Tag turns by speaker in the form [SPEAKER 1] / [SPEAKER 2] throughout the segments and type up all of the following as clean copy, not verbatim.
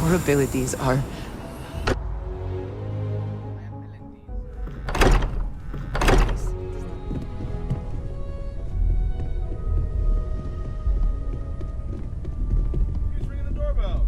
[SPEAKER 1] Your abilities are...
[SPEAKER 2] Who's ringing the doorbell?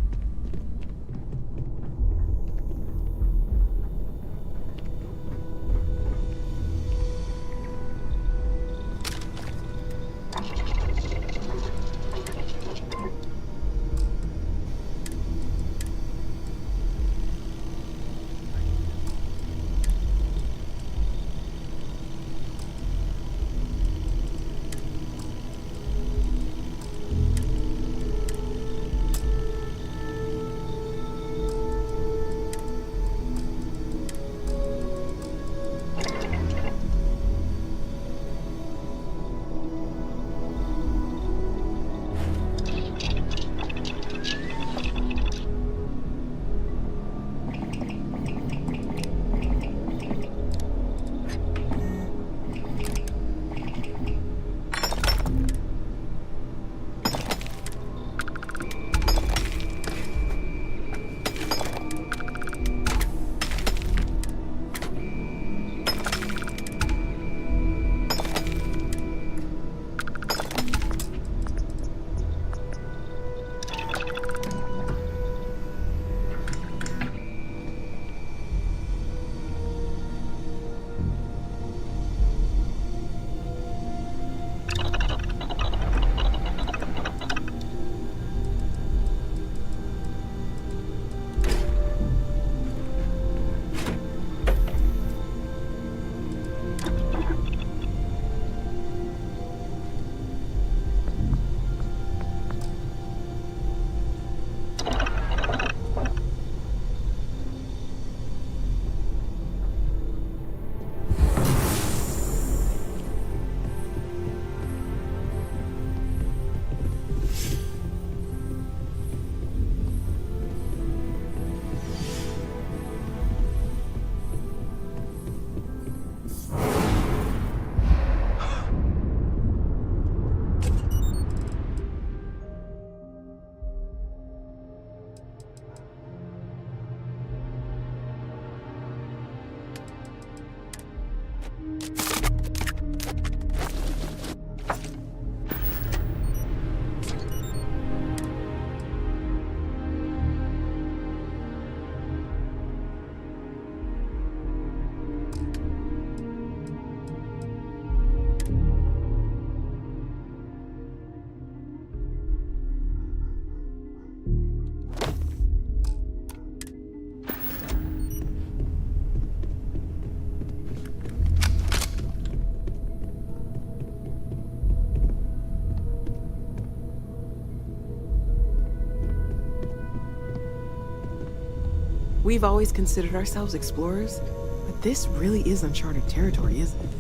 [SPEAKER 2] We've always considered ourselves explorers, but this really is uncharted territory, isn't it?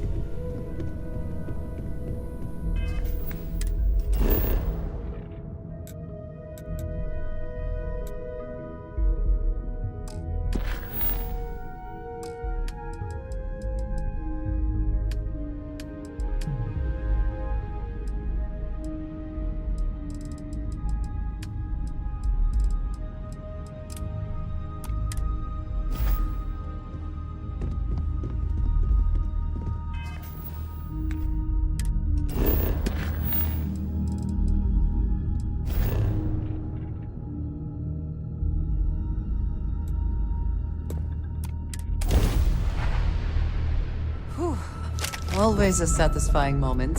[SPEAKER 1] Always a satisfying moment.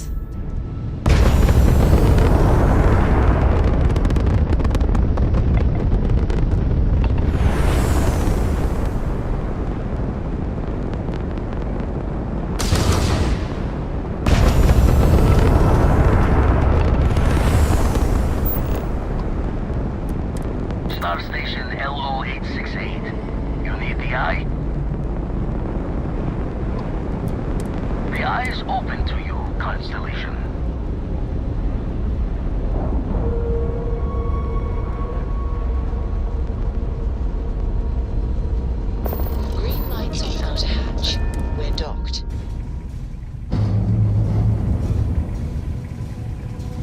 [SPEAKER 3] Star Station LO-868. You need the eye? The eye is open to you, Constellation.
[SPEAKER 4] Green lights on outer hatch. We're docked.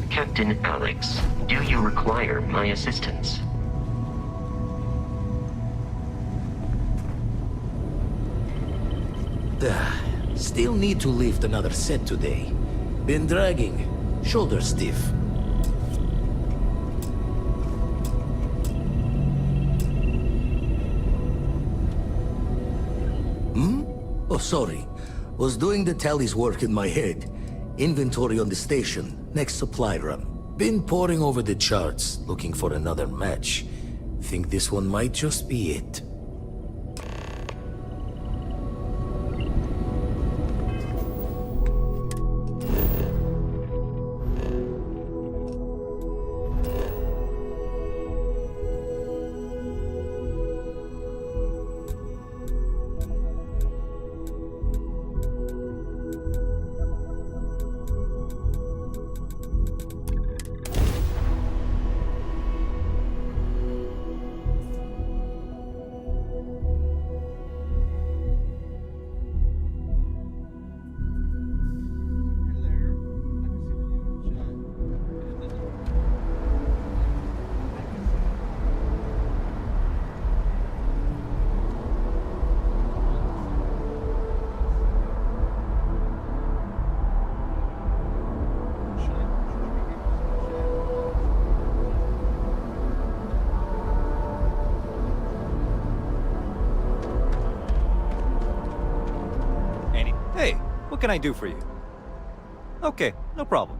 [SPEAKER 5] Captain Alex, do you require my assistance?
[SPEAKER 6] Still need to lift another set today. Been dragging. Shoulder stiff. Oh, sorry. Was doing the tallies work in my head. Inventory on the station, next supply run. Been poring over the charts, looking for another match. Think this one might just be it.
[SPEAKER 7] Hey, what can I do for you? Okay, no problem.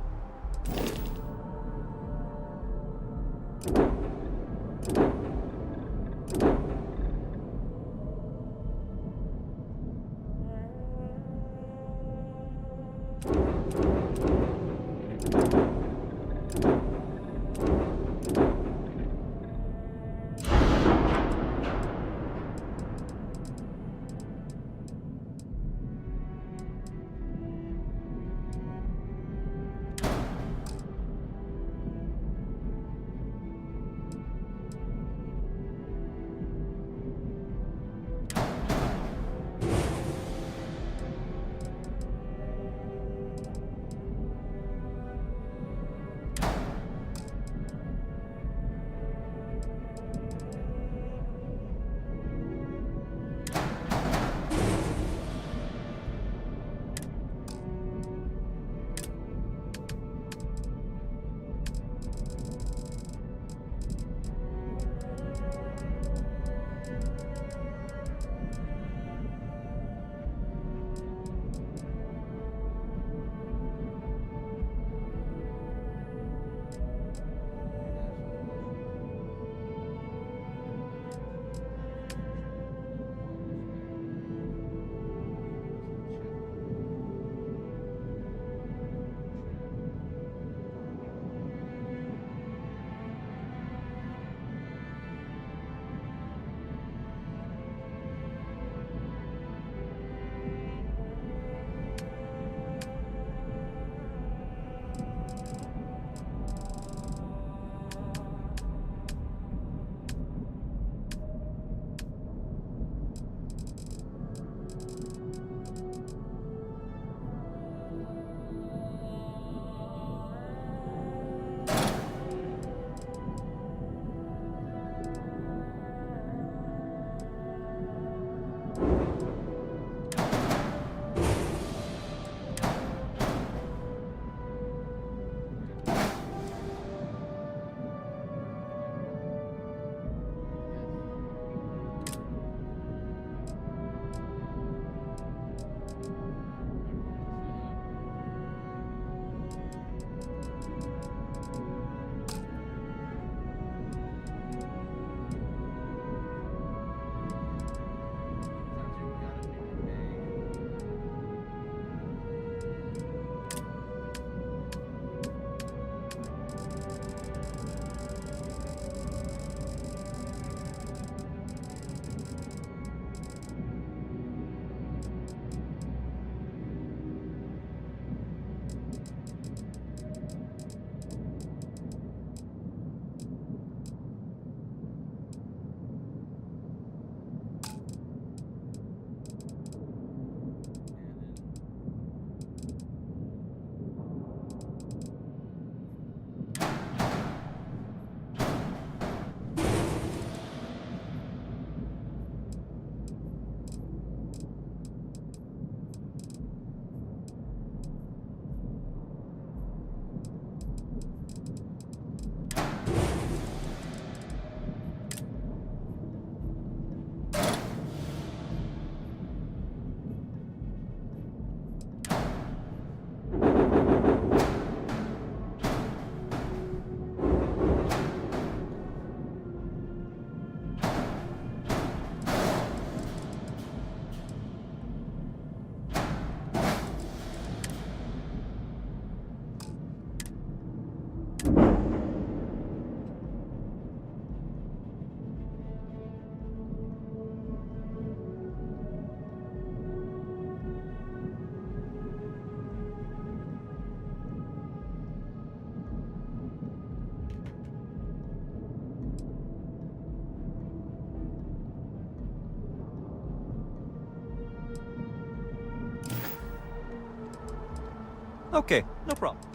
[SPEAKER 7] Okay, no problem.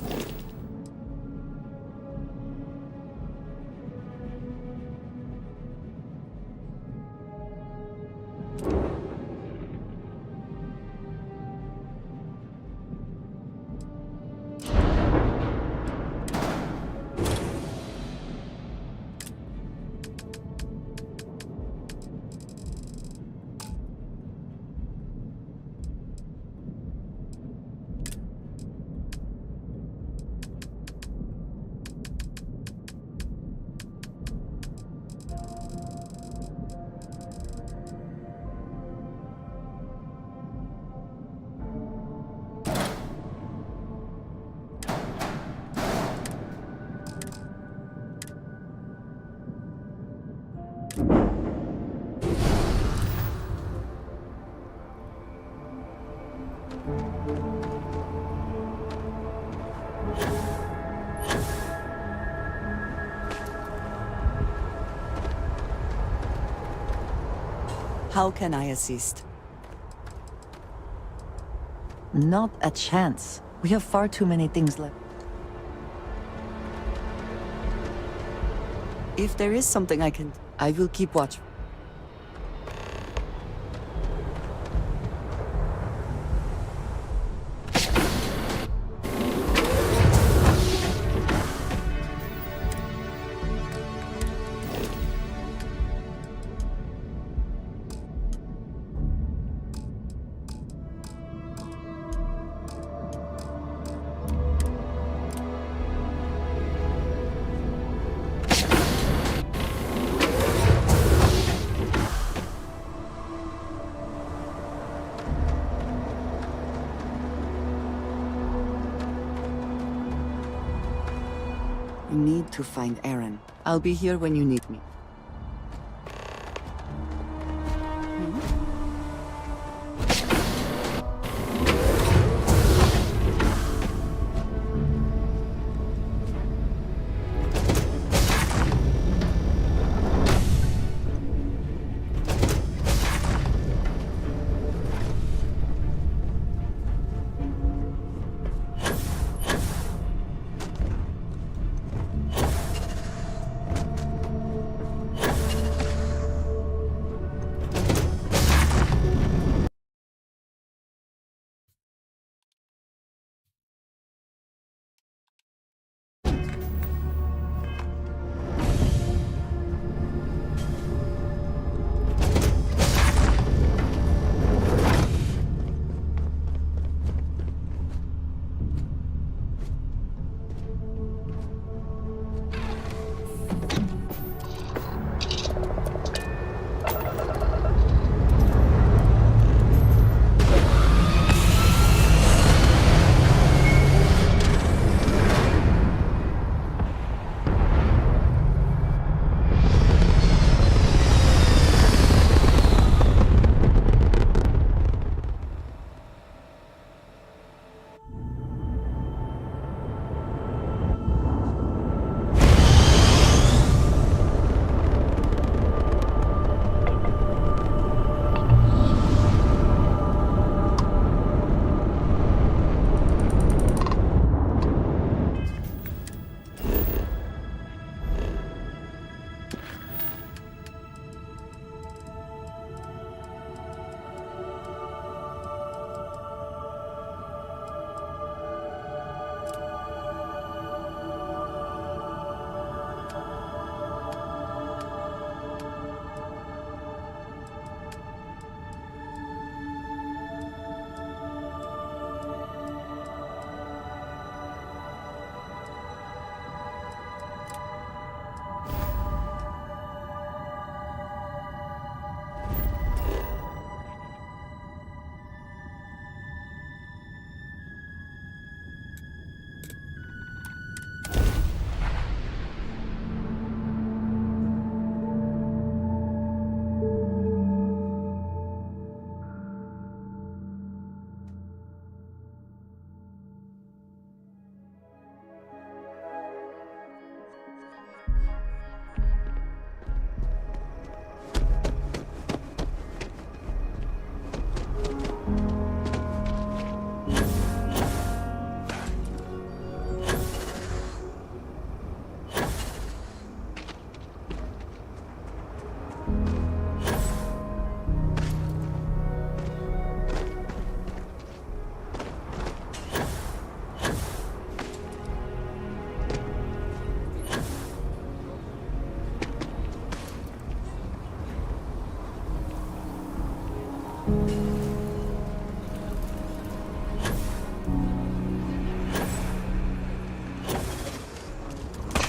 [SPEAKER 1] How can I assist? Not a chance. We have far too many things left. If there is something I can, I will keep watch. You need to find Aaron. I'll be here when you need me.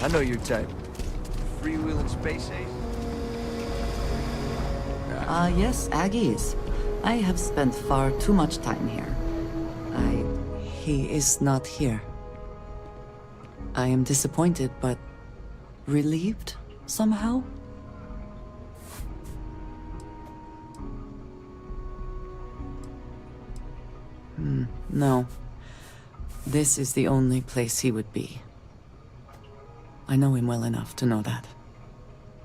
[SPEAKER 7] I know your type. Freewheeling space ace?
[SPEAKER 1] Yes, Aggies. I have spent far too much time here. He is not here. I am disappointed, but relieved somehow? No. This is the only place he would be. I know him well enough to know that.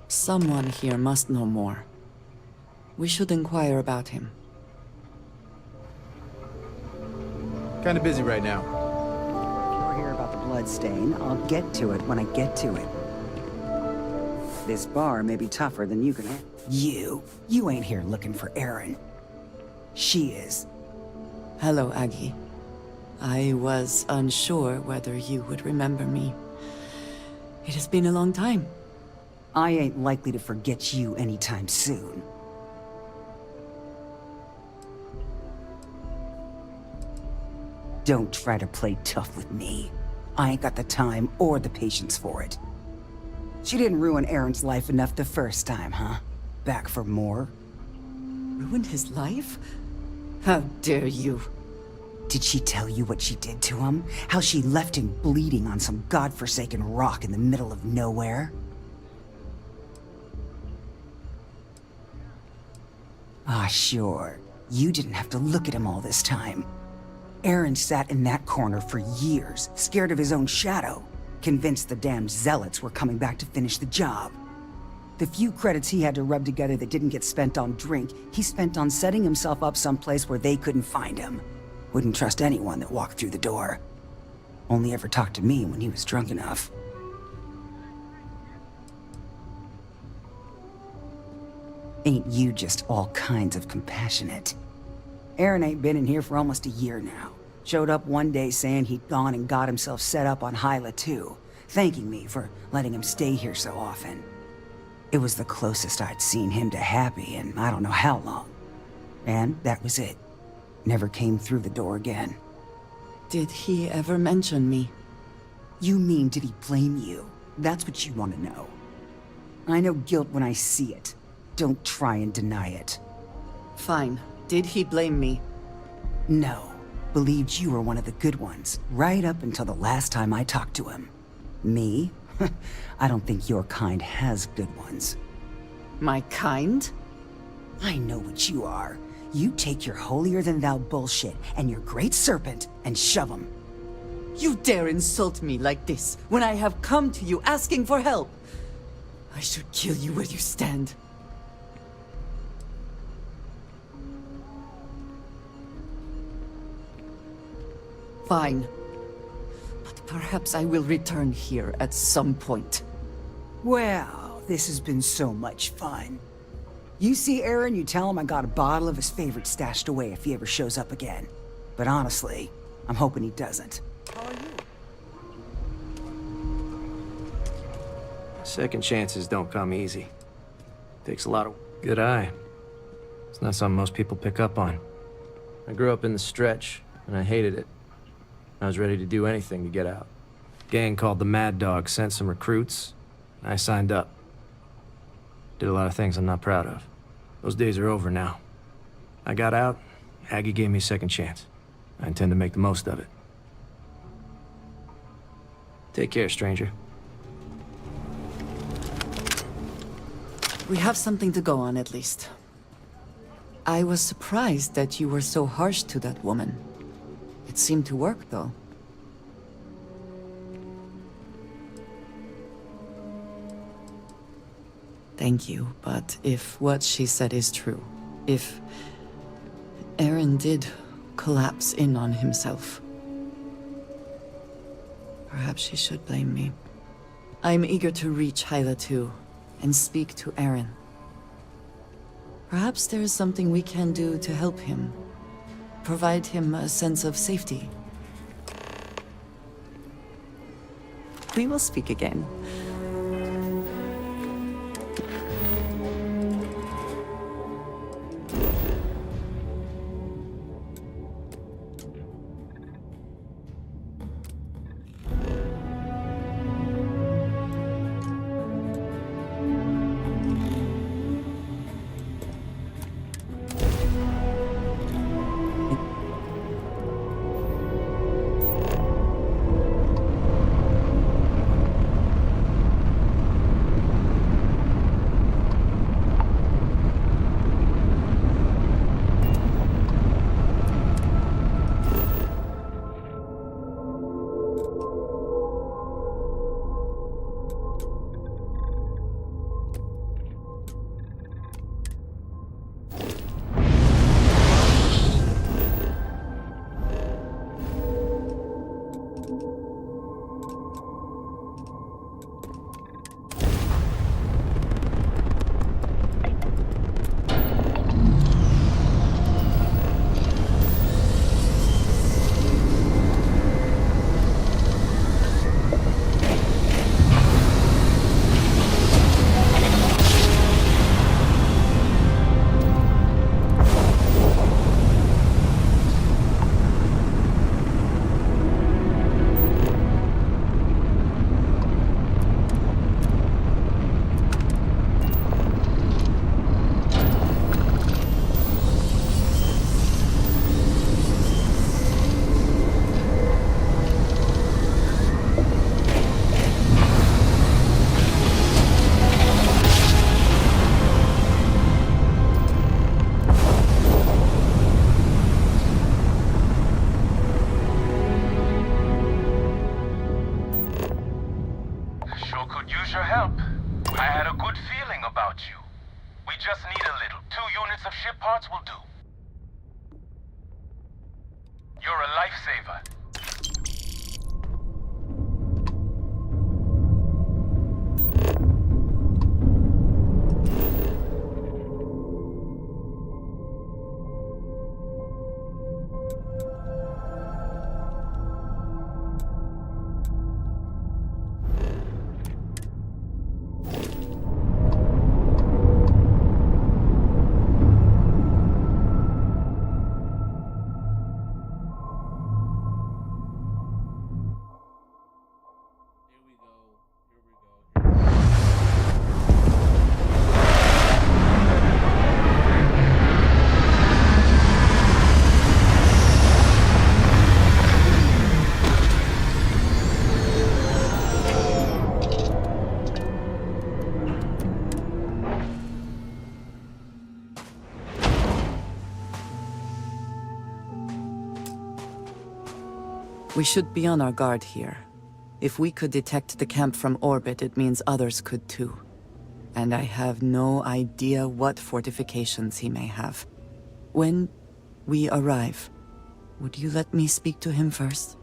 [SPEAKER 1] Someone here must know more. We should inquire about him.
[SPEAKER 8] Kinda busy right now.
[SPEAKER 9] You're here about the blood stain. I'll get to it when I get to it. This bar may be tougher than you can handle. You ain't here looking for Erin. She is.
[SPEAKER 1] Hello, Aggie. I was unsure whether you would remember me. It has been a long time.
[SPEAKER 9] I ain't likely to forget you anytime soon. Don't try to play tough with me. I ain't got the time or the patience for it. She didn't ruin Aaron's life enough the first time, huh? Back for more?
[SPEAKER 1] Ruined his life? How dare you?
[SPEAKER 9] Did she tell you what she did to him? How she left him bleeding on some godforsaken rock in the middle of nowhere? Ah, sure. You didn't have to look at him all this time. Aaron sat in that corner for years, scared of his own shadow, convinced the damn zealots were coming back to finish the job. The few credits he had to rub together that didn't get spent on drink, he spent on setting himself up someplace where they couldn't find him. Wouldn't trust anyone that walked through the door. Only ever talked to me when he was drunk enough. Ain't you just all kinds of compassionate? Aaron ain't been in here for almost a year now. Showed up one day saying he'd gone and got himself set up on Hyla too, thanking me for letting him stay here so often. It was the closest I'd seen him to happy in I don't know how long. And that was it. Never came through the door again.
[SPEAKER 1] Did he ever mention me?
[SPEAKER 9] You mean, did he blame you? That's what you want to know. I know guilt when I see it. Don't try and deny it.
[SPEAKER 1] Fine. Did he blame me?
[SPEAKER 9] No. Believed you were one of the good ones, right up until the last time I talked to him. Me? I don't think your kind has good ones.
[SPEAKER 1] My kind?
[SPEAKER 9] I know what you are. You take your holier-than-thou bullshit and your great serpent and shove them.
[SPEAKER 1] You dare insult me like this when I have come to you asking for help. I should kill you where you stand. Fine. But perhaps I will return here at some point.
[SPEAKER 9] Well, this has been so much fun. You see Aaron, you tell him I got a bottle of his favorite stashed away if he ever shows up again. But honestly, I'm hoping he doesn't. How are you?
[SPEAKER 8] Second chances don't come easy. Takes a lot of... Good eye. It's not something most people pick up on. I grew up in the stretch, and I hated it. I was ready to do anything to get out. Gang called the Mad Dog sent some recruits. I signed up. Did a lot of things I'm not proud of. Those days are over now. I got out, Aggie gave me a second chance. I intend to make the most of it. Take care, stranger.
[SPEAKER 1] We have something to go on, at least. I was surprised that you were so harsh to that woman. It seemed to work, though. Thank you, but if what she said is true, if Aaron did collapse in on himself, perhaps she should blame me. I'm eager to reach Hyla too, and speak to Aaron. Perhaps there is something we can do to help him. Provide him a sense of safety. We will speak again.
[SPEAKER 3] rounds will do. You're a lifesaver.
[SPEAKER 1] We should be on our guard here. If we could detect the camp from orbit, it means others could too. And I have no idea what fortifications he may have. When we arrive, would you let me speak to him first?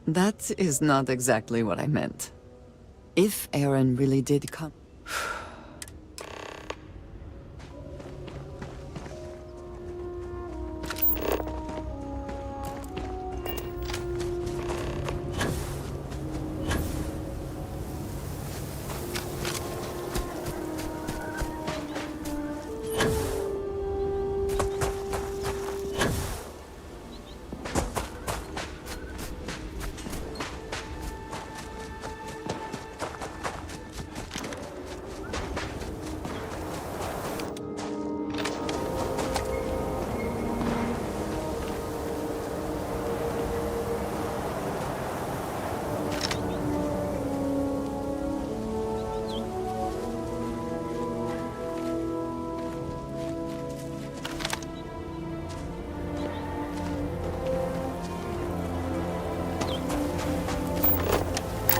[SPEAKER 1] That is not exactly what I meant. If Aaron really did come...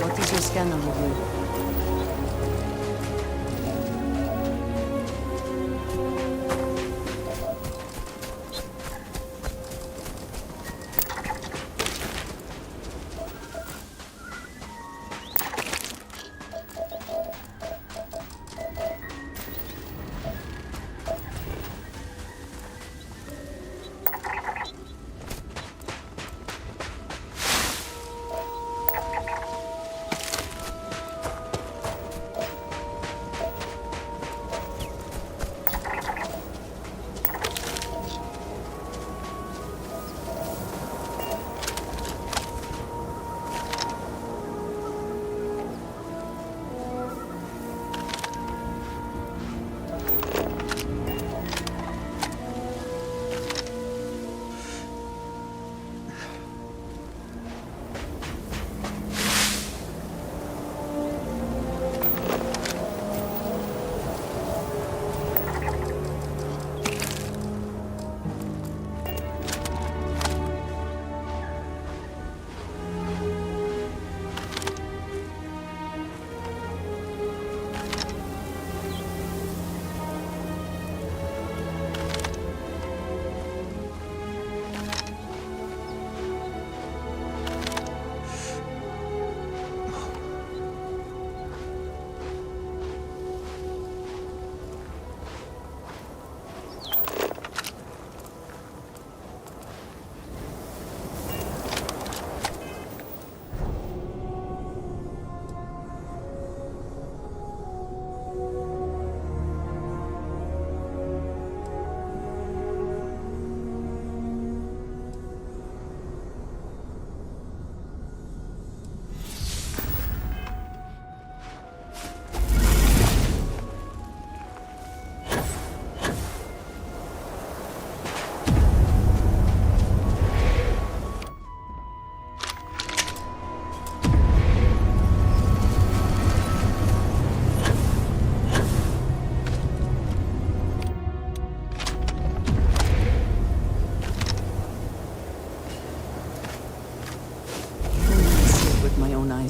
[SPEAKER 1] What does your scanner reveal?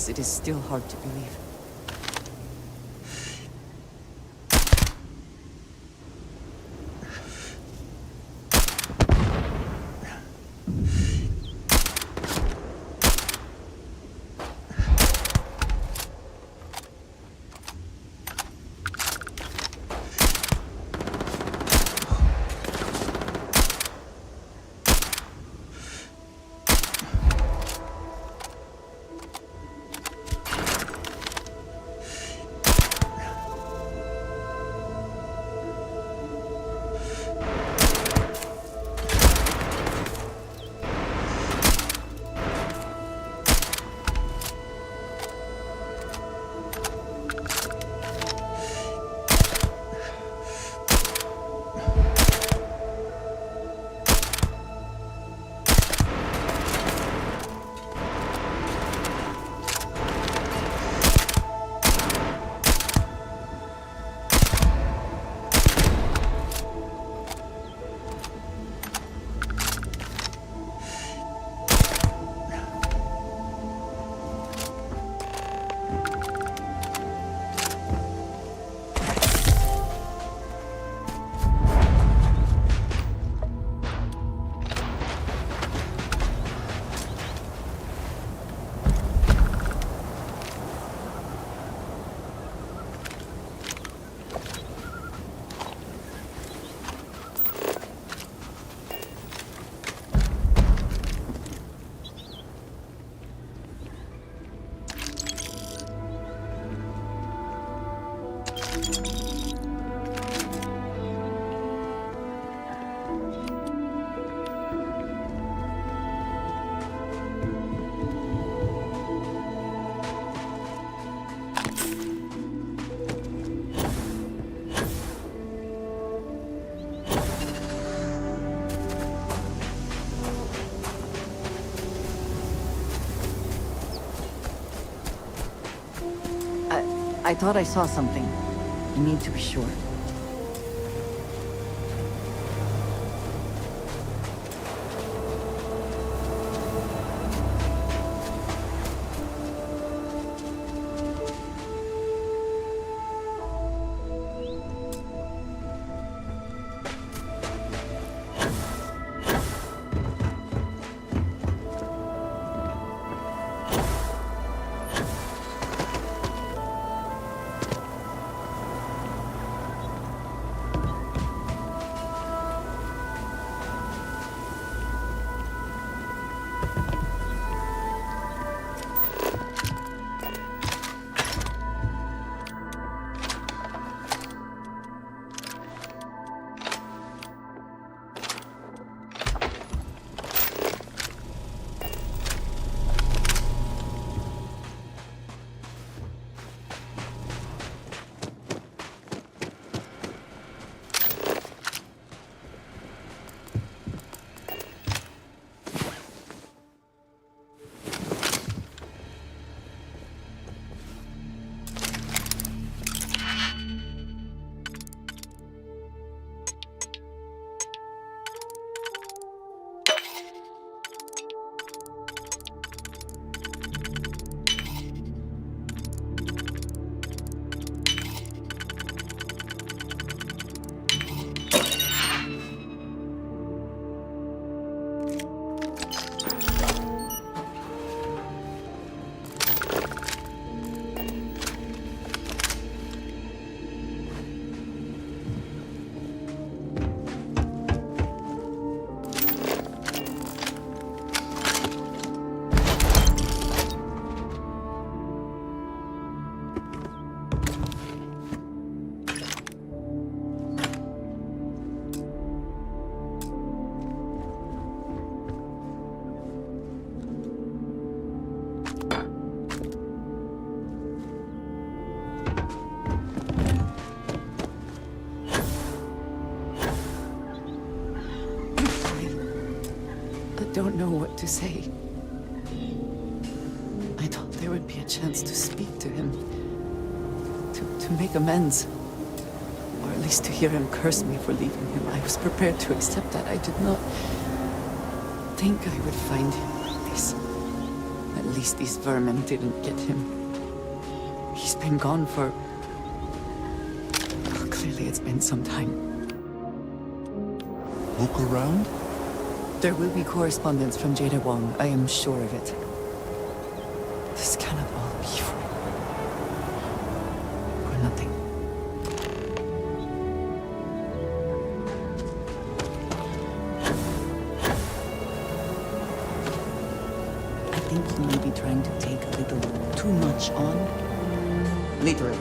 [SPEAKER 1] It is still hard to believe. I thought I saw something. I need to be sure. I don't know what to say. I thought there would be a chance to speak to him. To make amends. Or at least to hear him curse me for leaving him. I was prepared to accept that. I did not think I would find him like this. At least these vermin didn't get him. He's been gone for... Well, clearly it's been some time.
[SPEAKER 10] Look around?
[SPEAKER 1] There will be correspondence from Jada Wong. I am sure of it. This cannot all be for nothing. I think you may be trying to take a little too much on. Literally.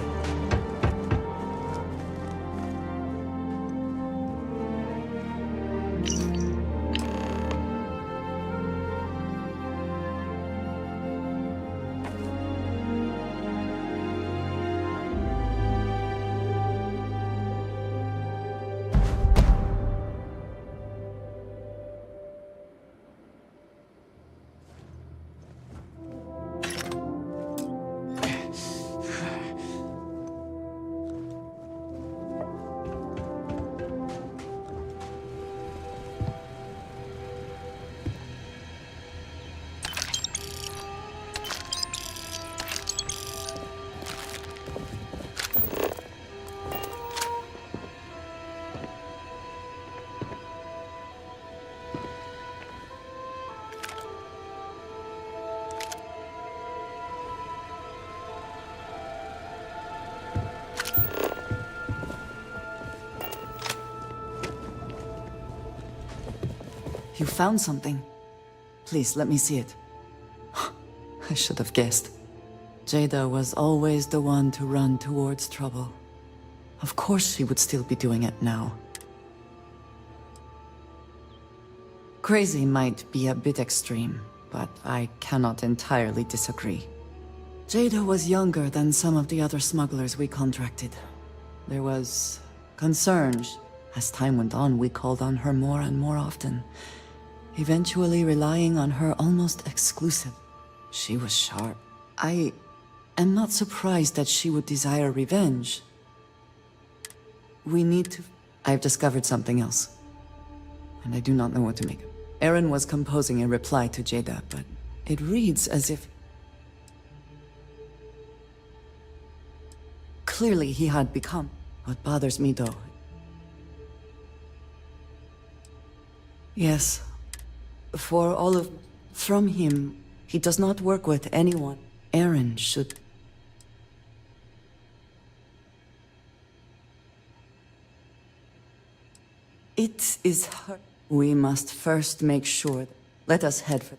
[SPEAKER 1] You found something. Please, let me see it. I should have guessed. Jada was always the one to run towards trouble. Of course she would still be doing it now. Crazy might be a bit extreme, but I cannot entirely disagree. Jada was younger than some of the other smugglers we contracted. There was concern. As time went on, we called on her more and more often, eventually relying on her almost exclusive. She was sharp. I am not surprised that she would desire revenge. We need to... I've discovered something else. And I do not know what to make of it. Aaron was composing a reply to Jada, but it reads as if... Clearly he had become. What bothers me, though... Yes. For all of... From him, he does not work with anyone. Aaron should... It is her. We must first make sure. Let us head for...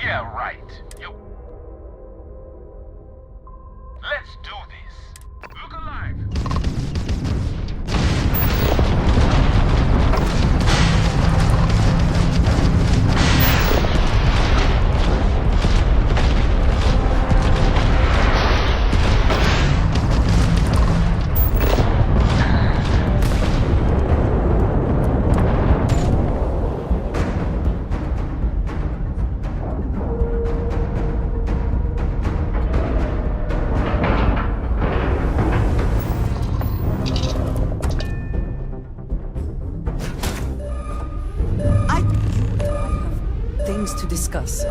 [SPEAKER 10] Yeah, right. Yo. Let's do this. Look alive.
[SPEAKER 1] Things to discuss.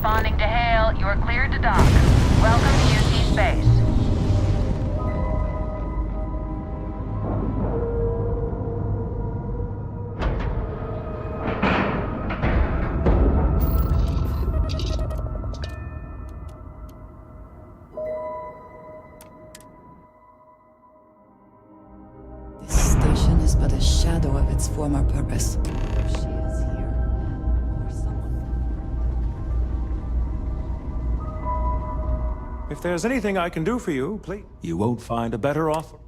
[SPEAKER 11] responding to hail. You are cleared to dock. Welcome to UC space.
[SPEAKER 1] This station is but a shadow of its former purpose. If she is here, or someone...
[SPEAKER 12] If there's anything I can do for you, please. You won't find a better offer.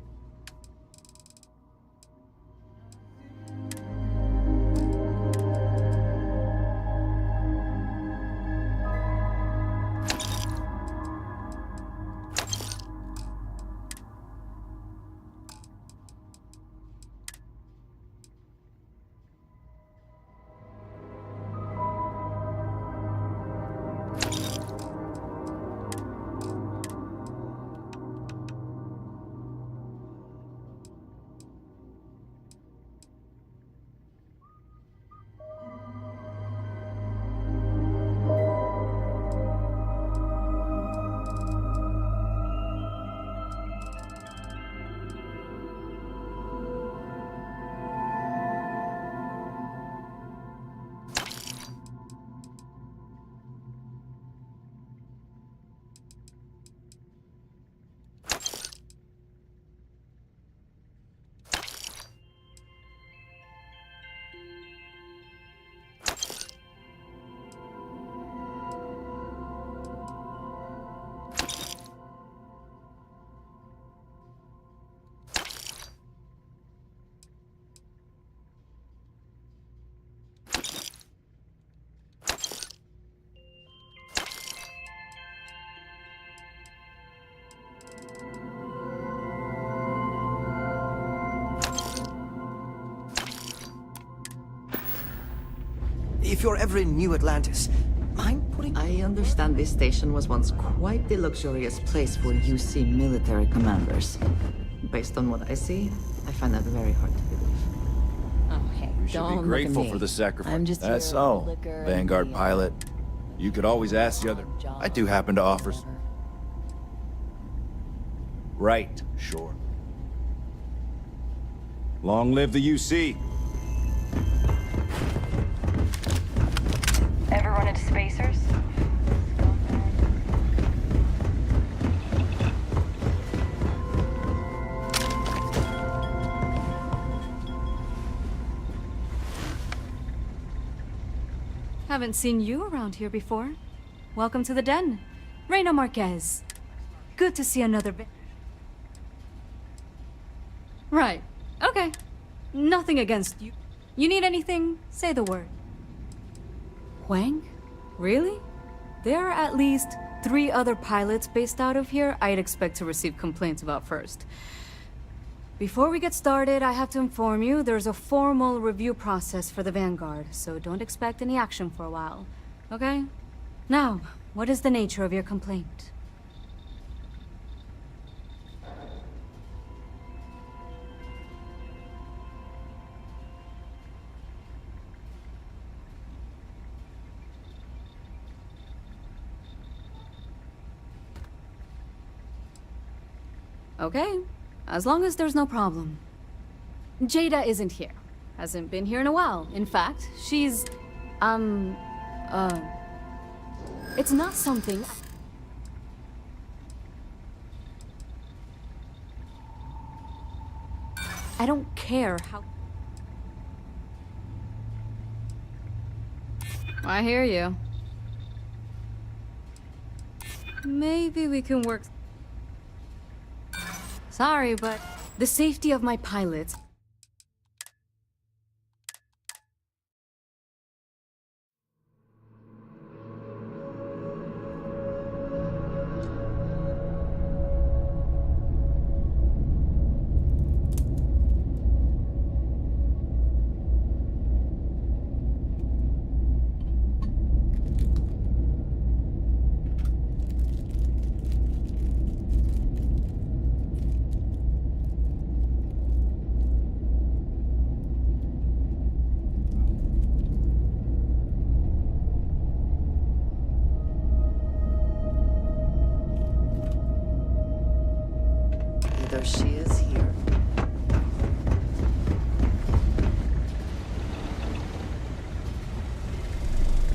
[SPEAKER 13] If you're ever in New Atlantis, mind putting...
[SPEAKER 1] I understand this station was once quite the luxurious place for UC military commanders. Based on what I see, I find that very hard to believe.
[SPEAKER 14] Oh, hey,
[SPEAKER 15] You should be grateful for the sacrifice. That's all. Vanguard pilot. You could always ask the other. I do happen to offer. Right, sure. Long live the UC.
[SPEAKER 11] Ever run into spacers?
[SPEAKER 14] Haven't seen you around here before. Welcome to the den, Reina Marquez. Good to see another Right, okay. Nothing against you. You need anything, say the word. Huang? Really? There are at least 3 other pilots based out of here I'd expect to receive complaints about first. Before we get started, I have to inform you there's a formal review process for the Vanguard, so don't expect any action for a while, okay? Now, what is the nature of your complaint? Okay, as long as there's no problem. Jada isn't here. Hasn't been here in a while. In fact, she's... It's not something... I don't care how... I hear you. Maybe we can work... Sorry, but the safety of my pilots...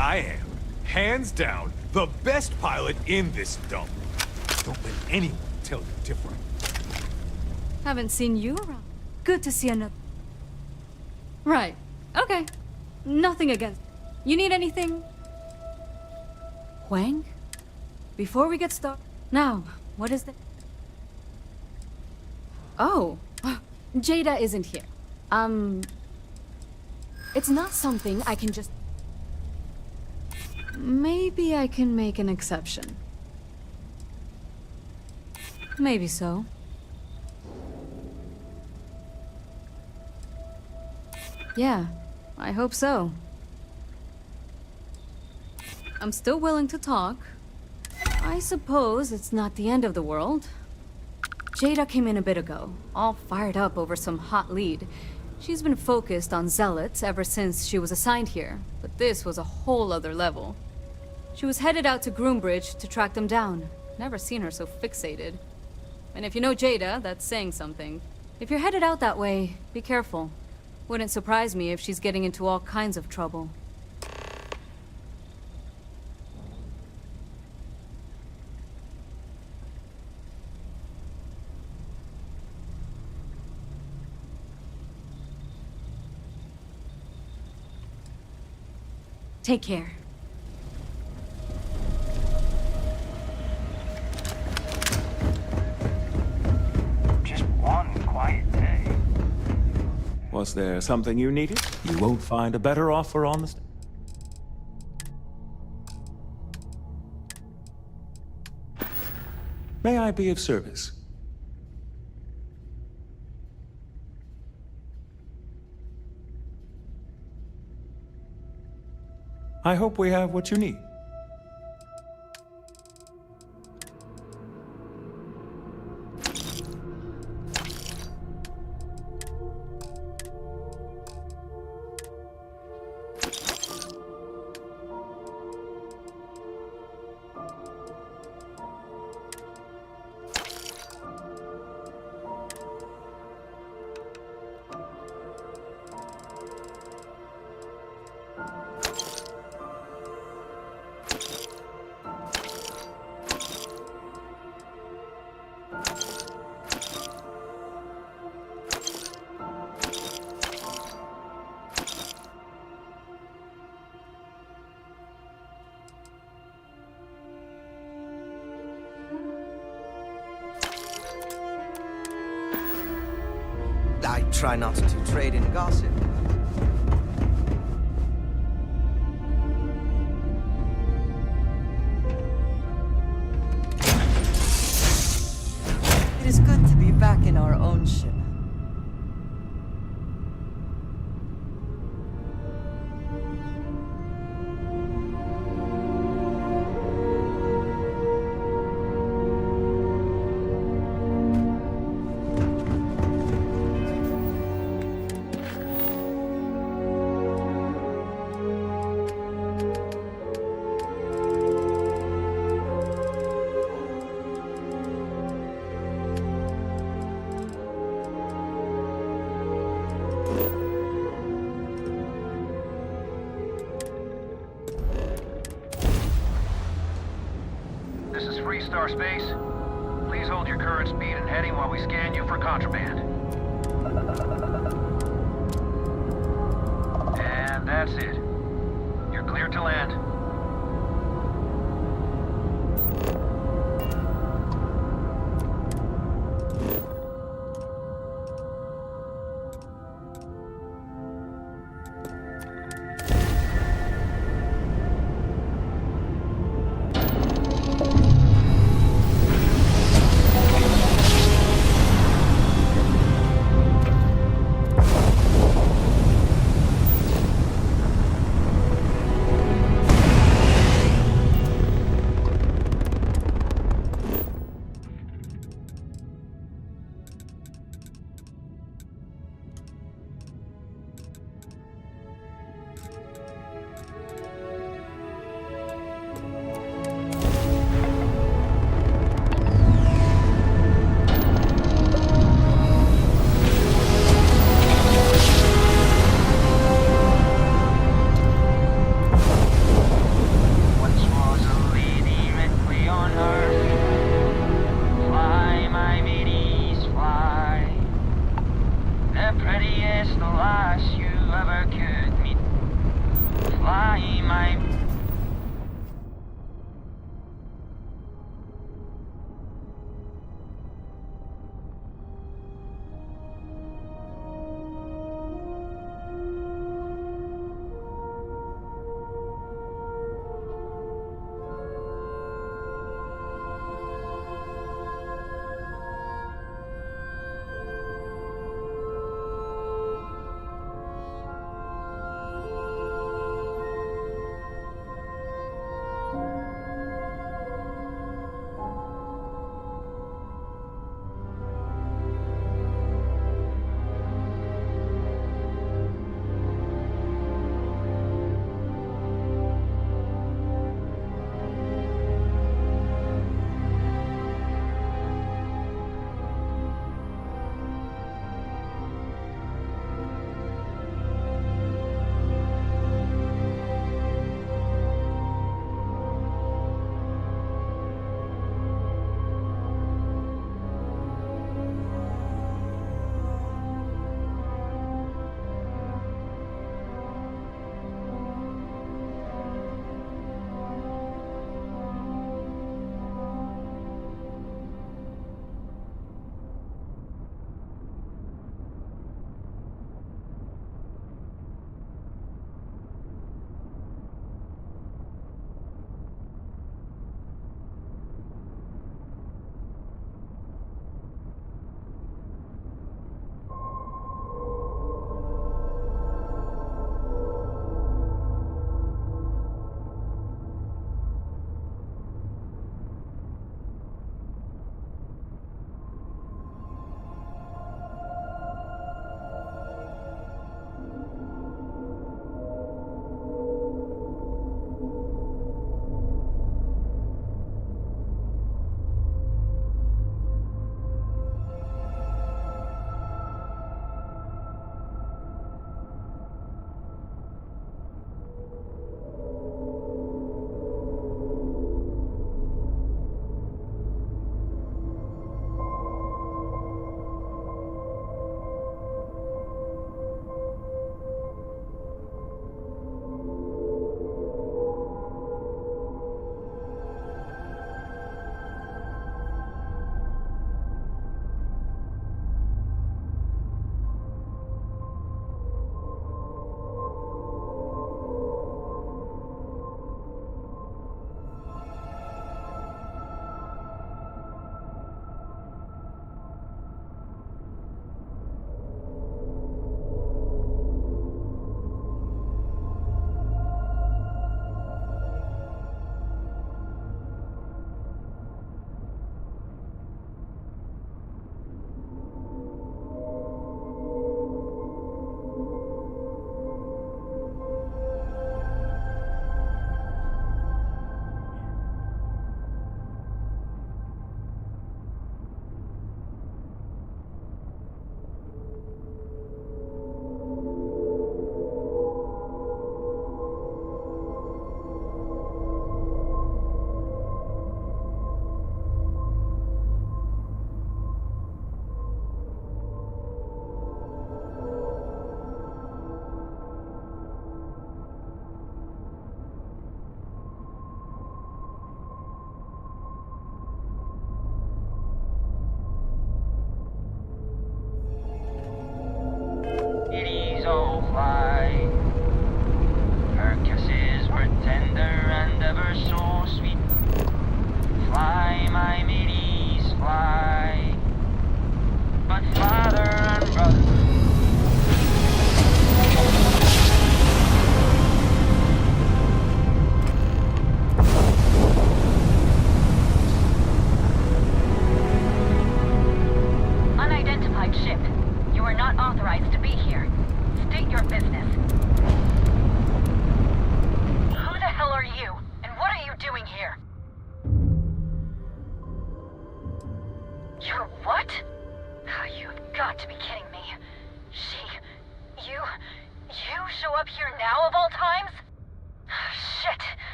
[SPEAKER 12] I am, hands down, the best pilot in this dump. Don't let anyone tell you different.
[SPEAKER 14] Haven't seen you around. Good to see another. Right. Okay. Nothing against. You need anything? Huang? Before we get started. Now, what is that? Oh. Jada isn't here. It's not something I can just... Maybe I can make an exception. Maybe so. Yeah, I hope so. I'm still willing to talk. I suppose it's not the end of the world. Jada came in a bit ago, all fired up over some hot lead. She's been focused on zealots ever since she was assigned here, but this was a whole other level. She was headed out to Groombridge to track them down. Never seen her so fixated. And if you know Jada, that's saying something. If you're headed out that way, be careful. Wouldn't surprise me if she's getting into all kinds of trouble. Take care.
[SPEAKER 10] Just one quiet day.
[SPEAKER 12] Was there something you needed? You won't find a better offer on the... May I be of service? I hope we have what you need.
[SPEAKER 13] I try not to trade in gossip. It is good to be back in our own ship.
[SPEAKER 3] This is Free Star Space. Please hold your current speed and heading while we scan you for contraband. And that's it. You're clear to land. my...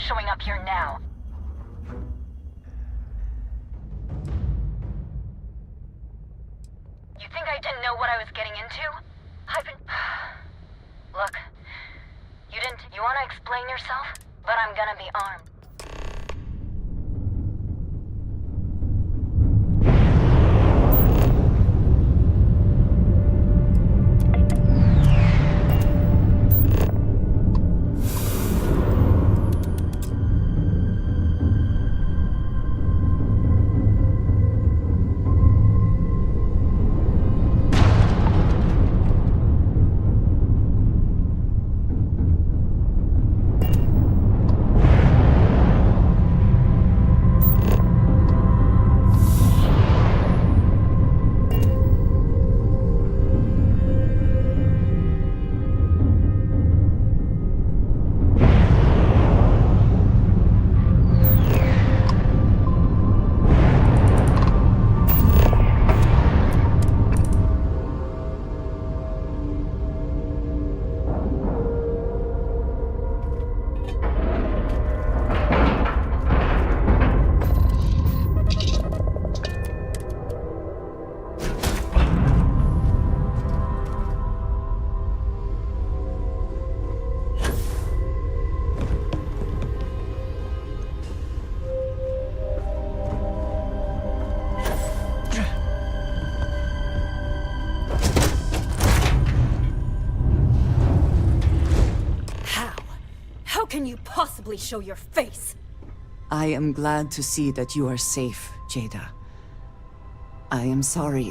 [SPEAKER 11] showing up here now. You think I didn't know what I was getting into? I've been... Look, you didn't... You want to explain yourself? But I'm gonna be armed.
[SPEAKER 14] Can you possibly show your face?
[SPEAKER 1] I am glad to see that you are safe, Jada. I am sorry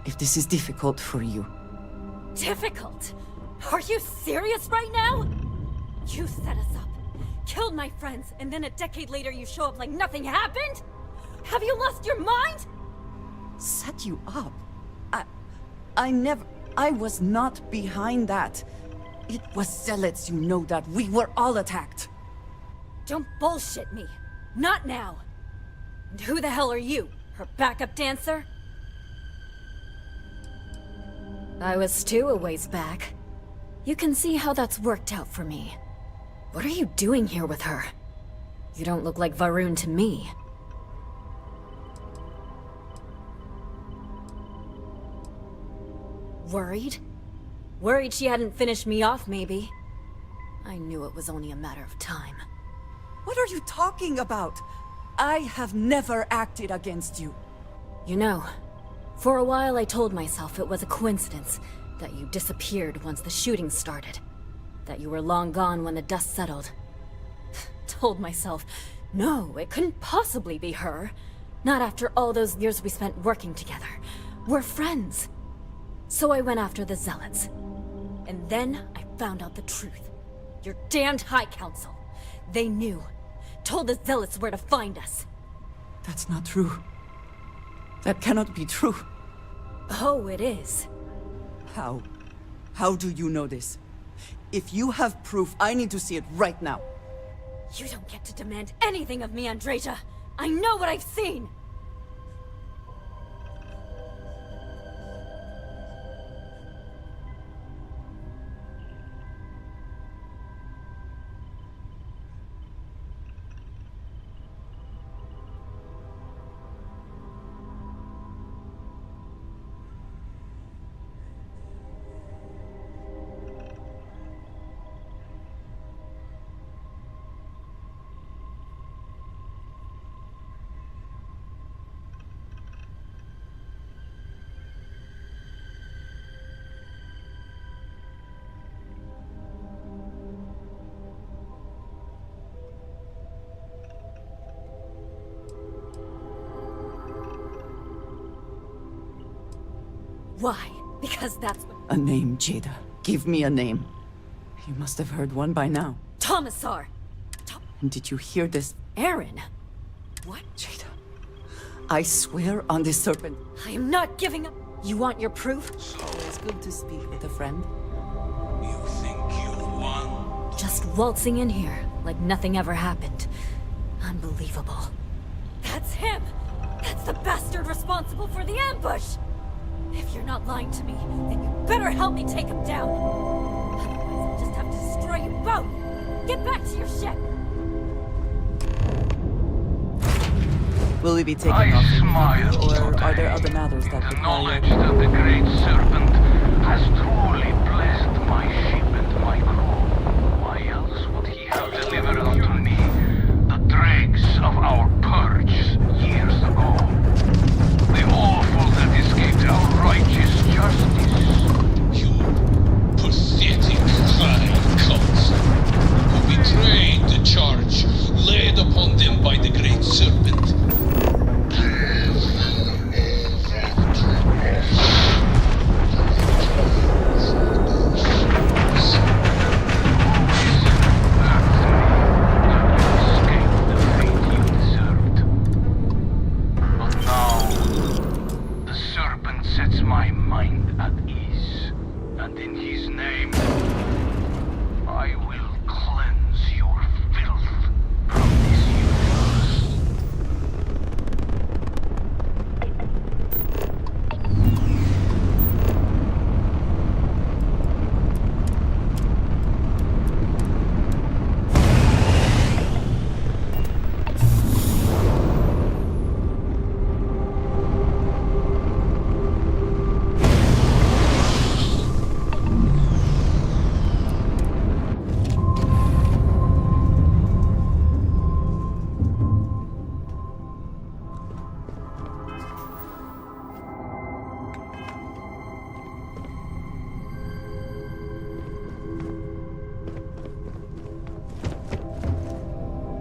[SPEAKER 1] if this is difficult for you.
[SPEAKER 14] Difficult? Are you serious right now? You set us up, killed my friends, and then a decade later you show up like nothing happened? Have you lost your mind?
[SPEAKER 1] Set you up? I was not behind that. It was Zealots, you know that. We were all attacked.
[SPEAKER 14] Don't bullshit me. Not now. And who the hell are you? Her backup dancer? I was Stu a ways back. You can see how that's worked out for me. What are you doing here with her? You don't look like Varun to me. Worried? Worried she hadn't finished me off, maybe. I knew it was only a matter of time.
[SPEAKER 1] What are you talking about? I have never acted against you.
[SPEAKER 14] You know, for a while I told myself it was a coincidence that you disappeared once the shooting started. That you were long gone when the dust settled. Told myself, no, it couldn't possibly be her. Not after all those years we spent working together. We're friends. So I went after the Zealots. And then I found out the truth. Your damned High Council. They knew. Told the Zealots where to find us.
[SPEAKER 1] That's not true. That cannot be true.
[SPEAKER 14] Oh, it is.
[SPEAKER 1] How? How do you know this? If you have proof, I need to see it right now.
[SPEAKER 14] You don't get to demand anything of me, Andreja. I know what I've seen! Why? Because that's what—
[SPEAKER 1] A name, Jada. Give me a name. You must have heard one by now.
[SPEAKER 14] Tomasar!
[SPEAKER 1] And did you hear this?
[SPEAKER 14] Aaron! What?
[SPEAKER 1] Jada. I swear on this serpent.
[SPEAKER 14] I am not giving up. You want your proof?
[SPEAKER 1] Always good to speak with a friend.
[SPEAKER 16] You think you've won?
[SPEAKER 14] Just waltzing in here, like nothing ever happened. Unbelievable. That's him! That's the bastard responsible for the ambush! If you're not lying to me, then you better help me take him down. Otherwise, I'll just have to destroy you both. Get back to your ship!
[SPEAKER 1] Will we be taking off immediately, or are there other matters that
[SPEAKER 3] The
[SPEAKER 1] require...
[SPEAKER 3] knowledge that the Great Serpent has truly blessed my ship and my crew. Why else would he have delivered unto me the dregs of our purge years ago? The awful that escaped our righteous justice.
[SPEAKER 16] You pathetic high council, who betrayed the charge laid upon them by the Great Serpent.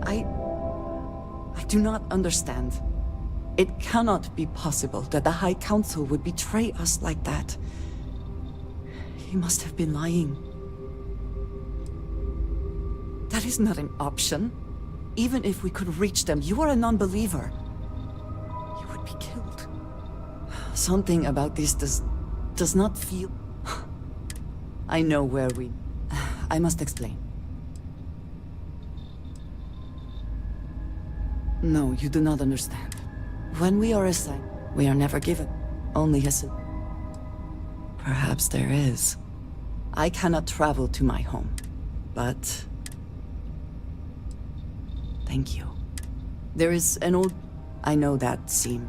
[SPEAKER 1] I do not understand. It cannot be possible that the High Council would betray us like that. He must have been lying. That is not an option. Even if we could reach them, you are a non-believer. You would be killed. Something about this does not feel... I know where we... I must explain. No, you do not understand. When we are assigned, we are never given. Only a... Perhaps there is. I cannot travel to my home, but... Thank you. There is an old... I know that seemed...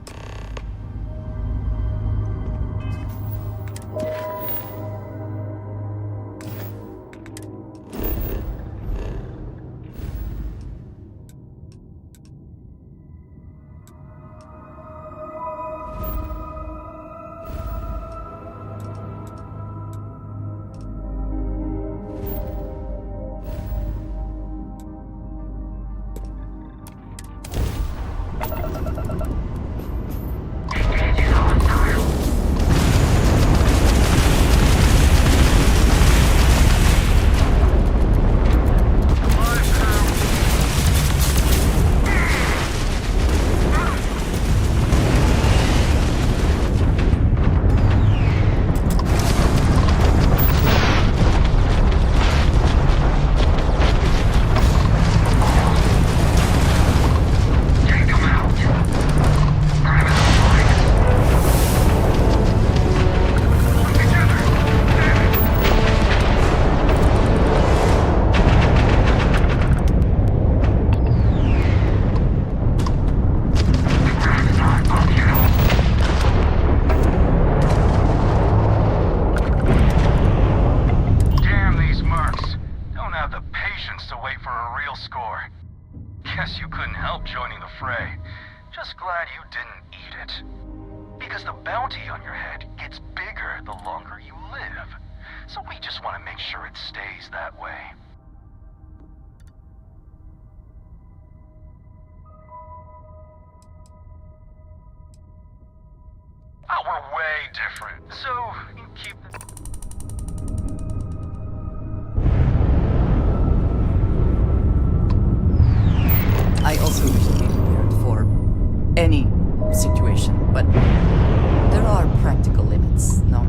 [SPEAKER 1] I also wish to be prepared for any situation, but there are practical limits, no?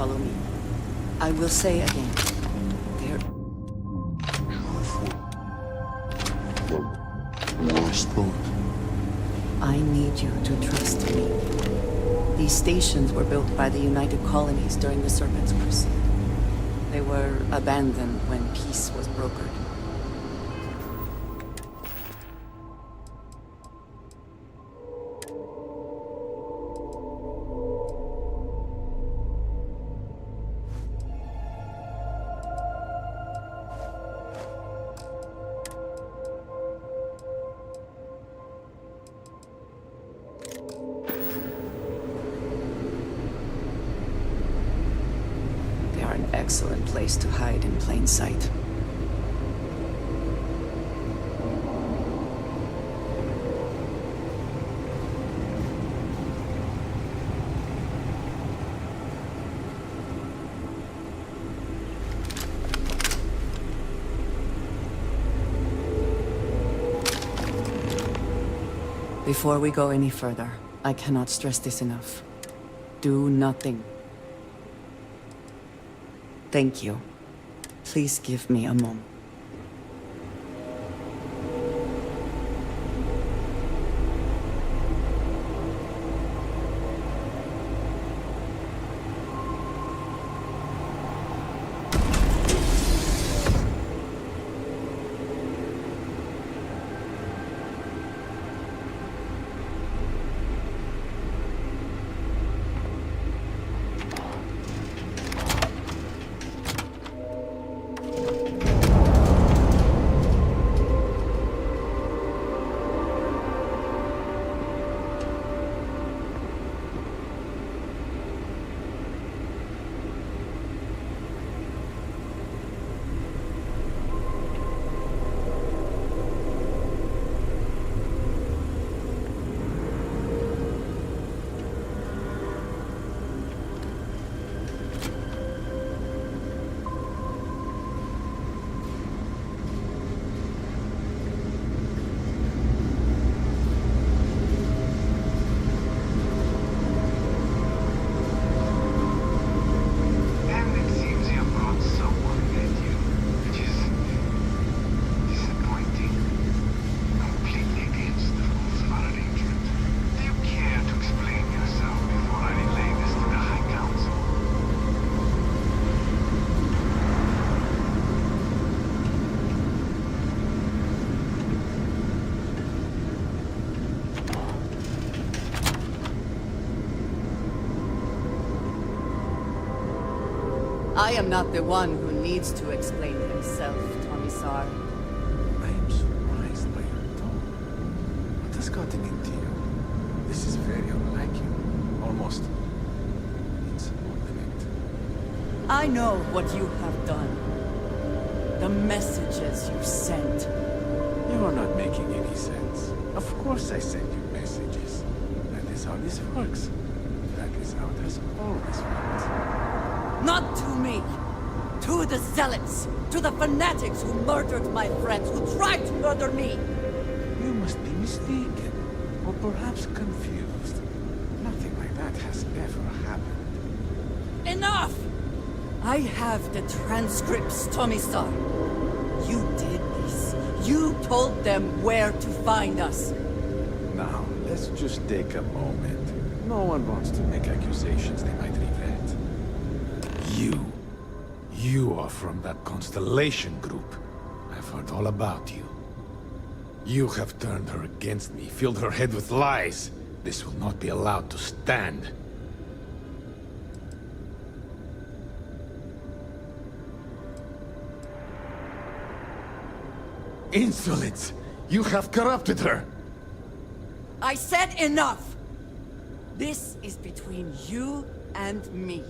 [SPEAKER 1] follow me. I will say again, there... I need you to trust me. These stations were built by the United Colonies during the Serpent's Crusade. They were abandoned when peace was brokered. An excellent place to hide in plain sight. Before we go any further, I cannot stress this enough. Do nothing. Thank you. Please give me a moment. I am not the one who needs to explain himself, Commissar.
[SPEAKER 6] I am surprised by your tone. What has gotten into you? This is very unlike you. Almost insubordinate.
[SPEAKER 1] I know what you have done. The messages you sent.
[SPEAKER 6] You are not making any sense. Of course I send you messages. That is how this works. That is how it has always worked.
[SPEAKER 1] Not to me! To the Zealots! To the fanatics who murdered my friends, who tried to murder me!
[SPEAKER 6] You must be mistaken, or perhaps confused. Nothing like that has ever happened.
[SPEAKER 1] Enough! I have the transcripts, Commissar. You did this. You told them where to find us.
[SPEAKER 6] Now, let's just take a moment. No one wants to make accusations they might regret. You are from that Constellation group. I've heard all about you. You have turned her against me, filled her head with lies. This will not be allowed to stand. Insolence! You have corrupted her!
[SPEAKER 1] I said enough! This is between you and me.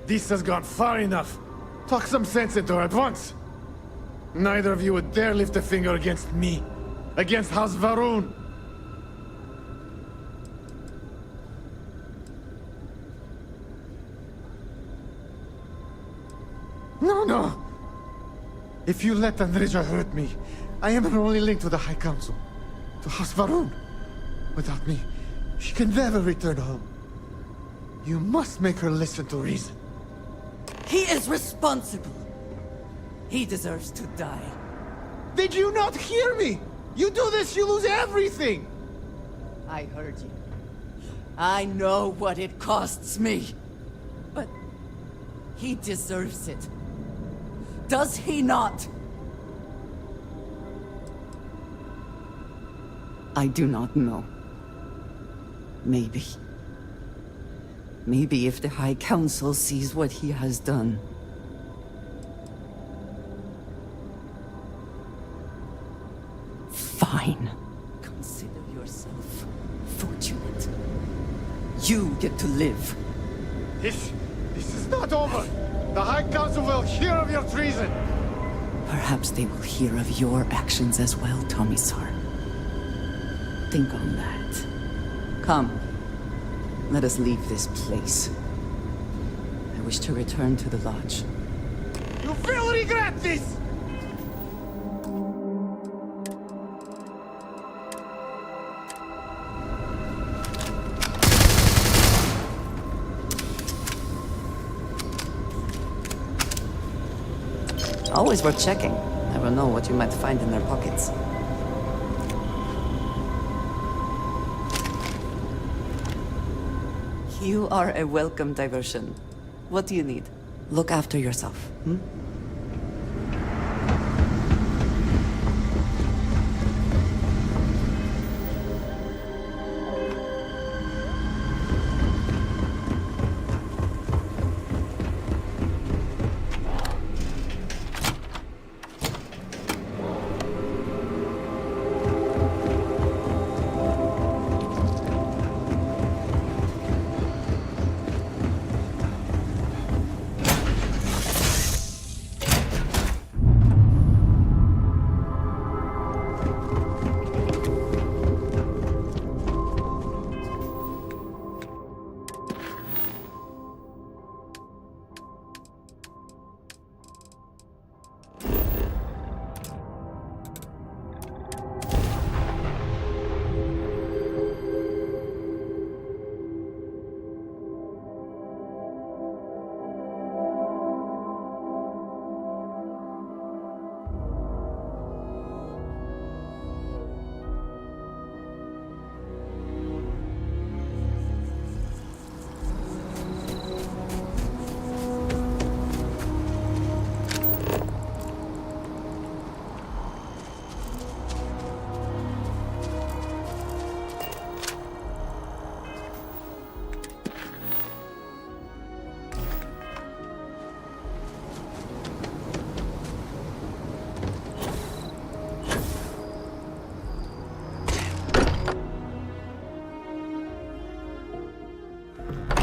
[SPEAKER 6] This has gone far enough. Talk some sense into her at once. Neither of you would dare lift a finger against me. Against House Varun. No! If you let Andreja hurt me, I am her only link to the High Council. To House Varun. Without me, she can never return home. You must make her listen to reason.
[SPEAKER 1] He is responsible. He deserves to die.
[SPEAKER 12] Did you not hear me? You do this, you lose everything!
[SPEAKER 1] I heard you. I know what it costs me. But he deserves it. Does he not? I do not know. Maybe. Maybe if the High Council sees what he has done. Fine. Consider yourself fortunate. You get to live.
[SPEAKER 12] This is not over. The High Council will hear of your treason.
[SPEAKER 1] Perhaps they will hear of your actions as well, Tomisar. Think on that. Come. Let us leave this place. I wish to return to the lodge.
[SPEAKER 12] You will regret this!
[SPEAKER 1] Always worth checking. Never know what you might find in their pockets. You are a welcome diversion. What do you need? Look after yourself, hmm?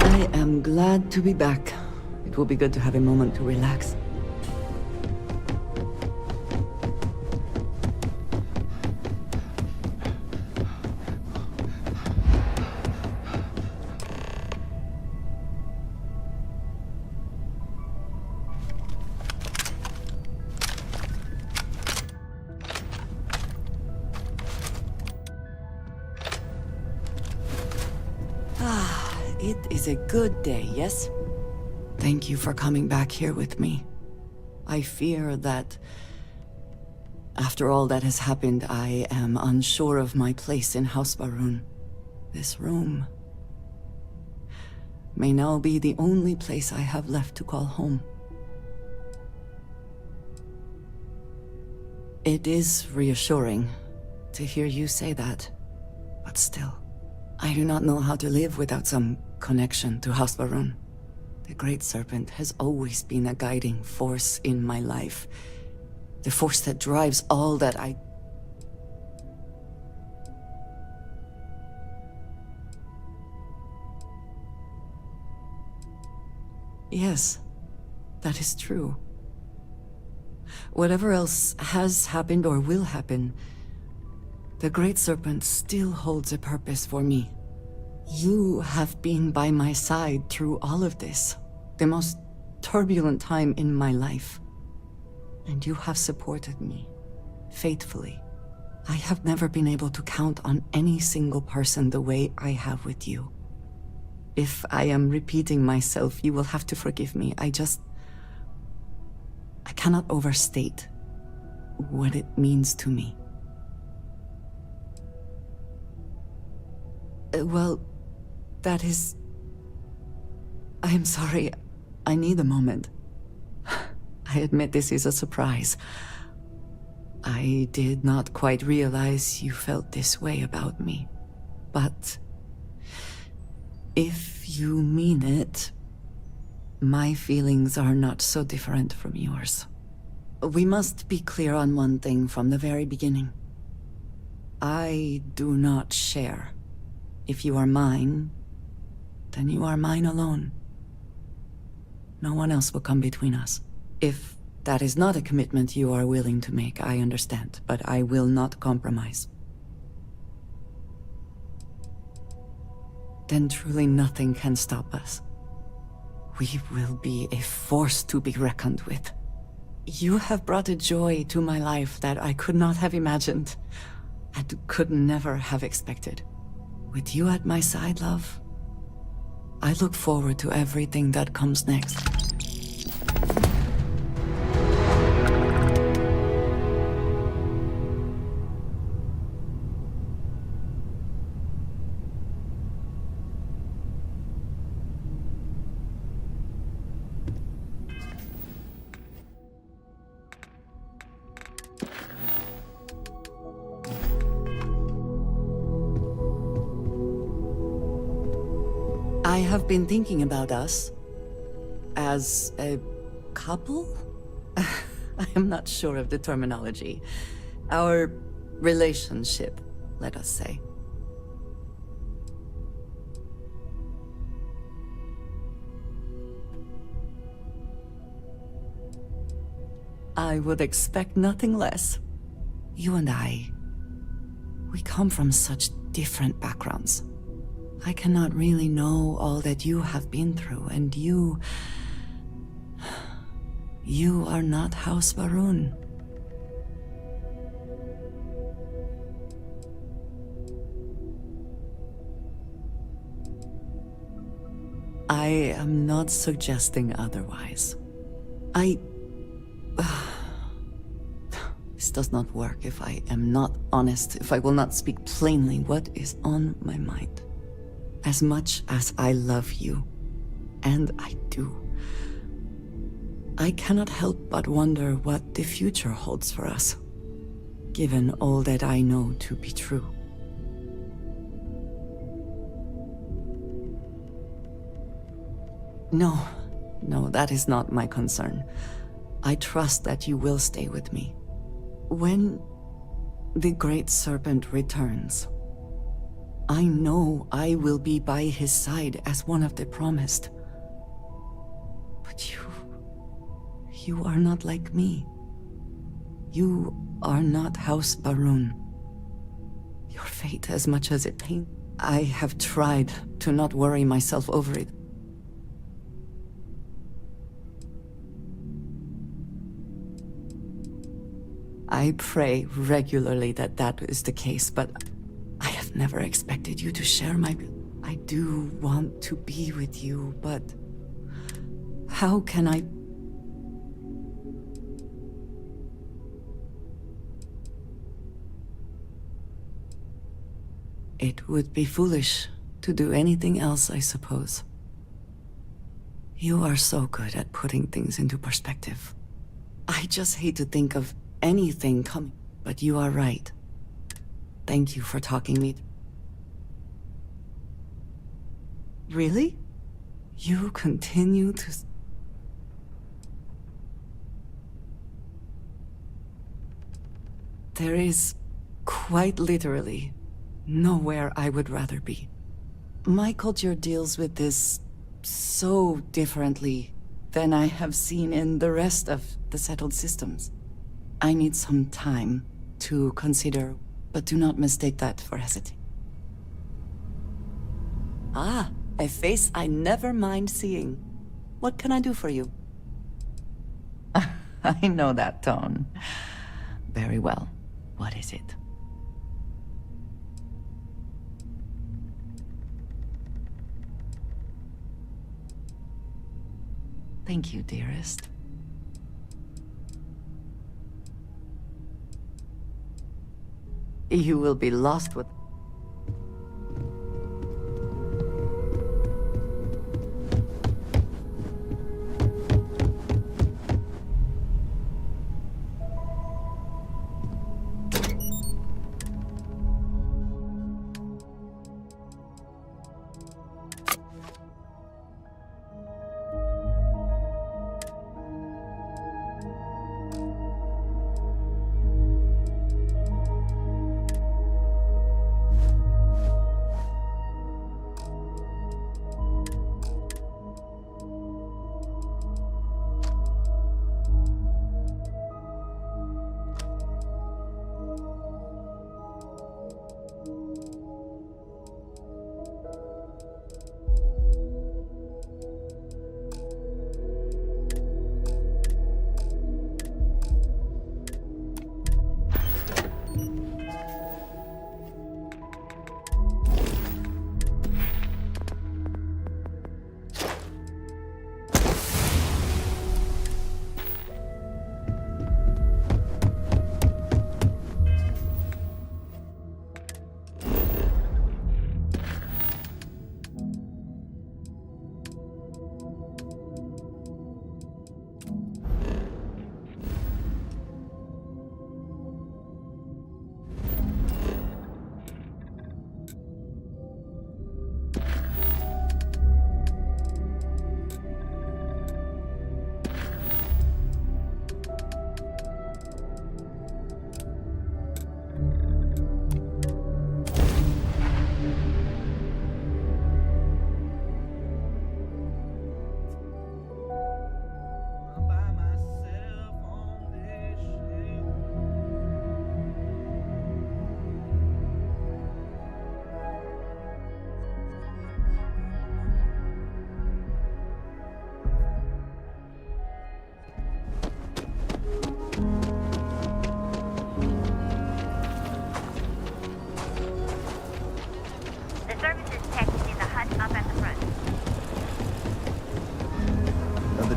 [SPEAKER 1] I am glad to be back. It will be good to have a moment to relax. It is a good day, yes? Thank you for coming back here with me. I fear that after all that has happened, I am unsure of my place in House Varun. This room may now be the only place I have left to call home. It is reassuring to hear you say that, but still, I do not know how to live without some connection to House Varun. The Great Serpent has always been a guiding force in my life. The force that drives all that I... Yes, that is true. Whatever else has happened or will happen, the Great Serpent still holds a purpose for me. You have been by my side through all of this, the most turbulent time in my life. And you have supported me, faithfully. I have never been able to count on any single person the way I have with you. If I am repeating myself, you will have to forgive me. I just I cannot overstate what it means to me. Well, that is... I am sorry. I need a moment. I admit this is a surprise. I did not quite realize you felt this way about me. But if you mean it, my feelings are not so different from yours. We must be clear on one thing from the very beginning. I do not share. If you are mine, then you are mine alone. No one else will come between us. If that is not a commitment you are willing to make, I understand, but I will not compromise. Then truly nothing can stop us. We will be a force to be reckoned with. You have brought a joy to my life that I could not have imagined, and could never have expected. With you at my side, love, I look forward to everything that comes next. I have been thinking about us as a couple? I am not sure of the terminology. Our relationship, let us say. I would expect nothing less. You and I, we come from such different backgrounds. I cannot really know all that you have been through, and you are not House Varun. I am not suggesting otherwise. This does not work if I am not honest, if I will not speak plainly what is on my mind. As much as I love you, and I do, I cannot help but wonder what the future holds for us, given all that I know to be true. No, that is not my concern. I trust that you will stay with me. When the Great Serpent returns, I know I will be by his side as one of the promised. But you are not like me. You are not House Varun. Your fate, as much as it pains, I have tried to not worry myself over it. I pray regularly that that is the case, but I have never expected you to share my... I do want to be with you, but how can I... It would be foolish to do anything else, I suppose. You are so good at putting things into perspective. I just hate to think of anything coming, but you are right. Thank you for talking me. Really? You continue to... There is, quite literally, nowhere I would rather be. My culture deals with this so differently than I have seen in the rest of the settled systems. I need some time to consider, but do not mistake that for hesitation. Ah, a face I never mind seeing. What can I do for you? I know that tone. Very well. What is it? Thank you, dearest. You will be lost with...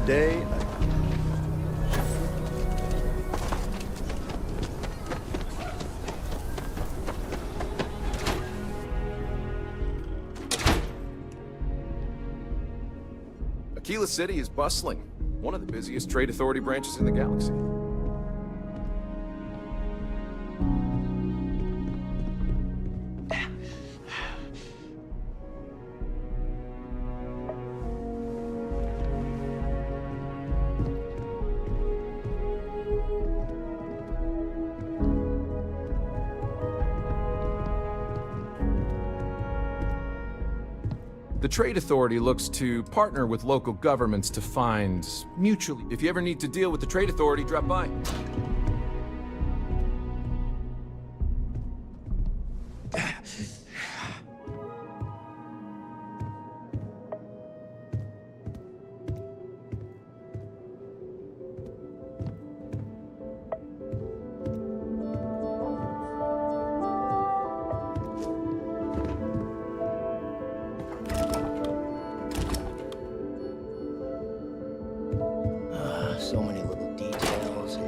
[SPEAKER 15] Day. Aquila City is bustling, one of the busiest trade authority branches in the galaxy. The Trade Authority looks to partner with local governments to find mutually. If you ever need to deal with the Trade Authority, drop by.
[SPEAKER 13] So many little details.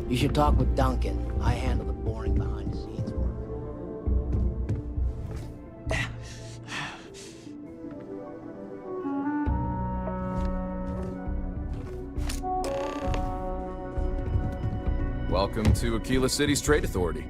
[SPEAKER 13] You should talk with Duncan. I handle the boring behind-the-scenes work.
[SPEAKER 15] Welcome to Aquila City's Trade Authority.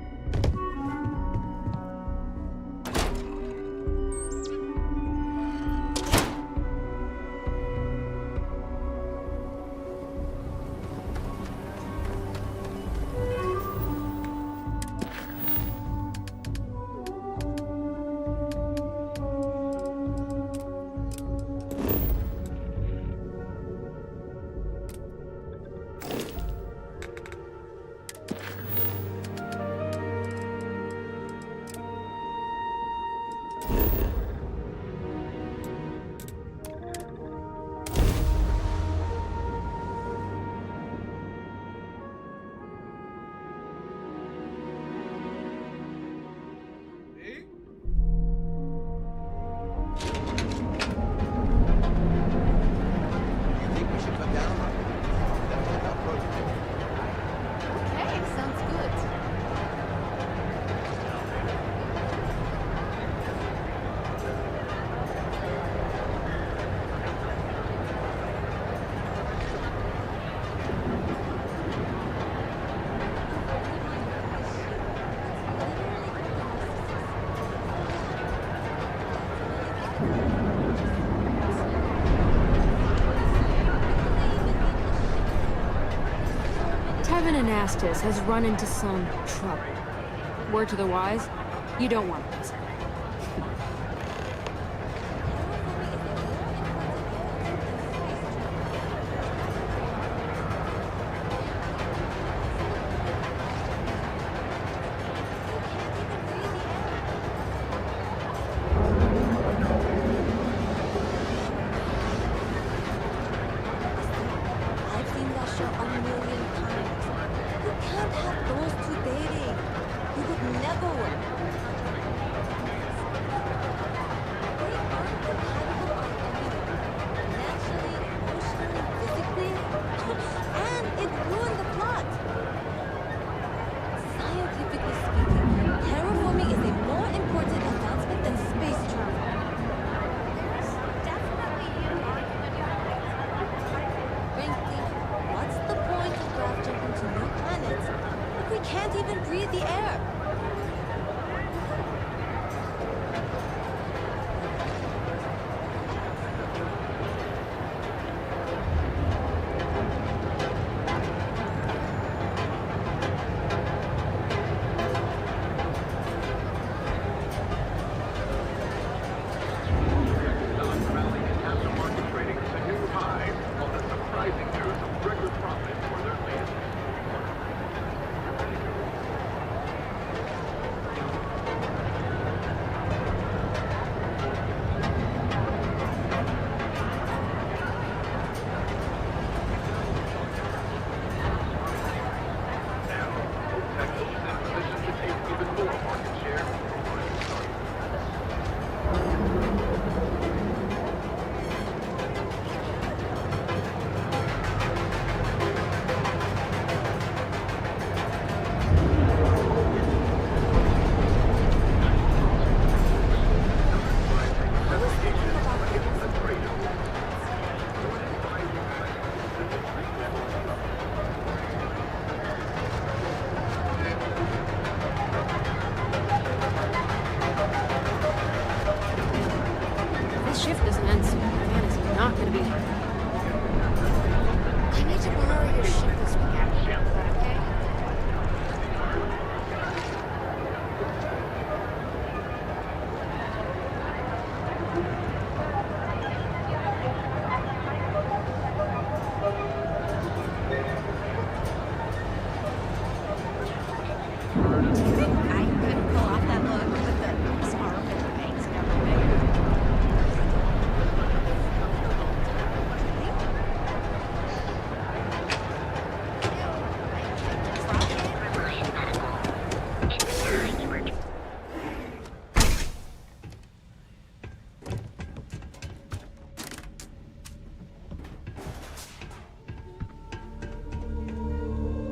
[SPEAKER 14] Estes has run into some trouble. Word to the wise, you don't want this.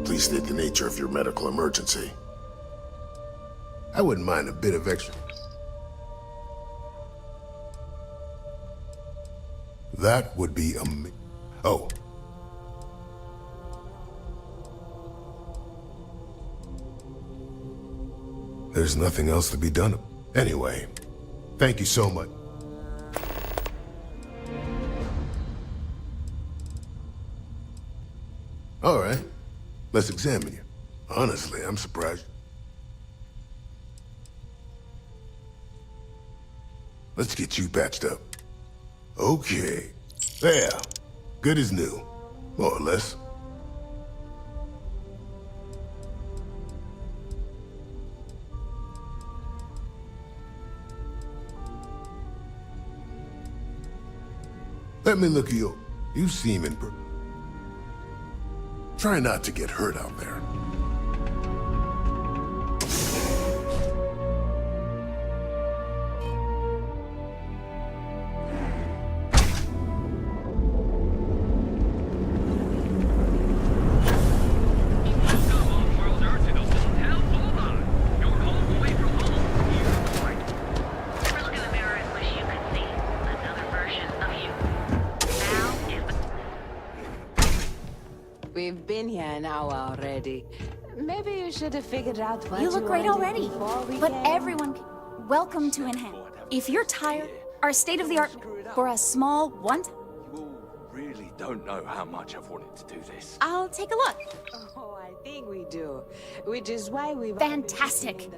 [SPEAKER 17] Please state the nature of your medical emergency. I wouldn't mind a bit of extra. That would be Oh. There's nothing else to be done. Anyway, thank you so much. All right, let's examine you. Honestly, I'm surprised. Let's get you patched up. Okay. There. Good as new. More or less. Let me look at you. You seem in... Try not to get hurt out there.
[SPEAKER 18] We've been here an hour already. Maybe you should have figured out what
[SPEAKER 19] You look great already, but
[SPEAKER 18] came.
[SPEAKER 19] everyone... Welcome to Inham. If you're tired, our state-of-the-art... For a small one...
[SPEAKER 20] You all really don't know how much I've wanted to do this.
[SPEAKER 19] I'll take a look.
[SPEAKER 18] Oh, I thing we do, which is why we
[SPEAKER 19] Fantastic.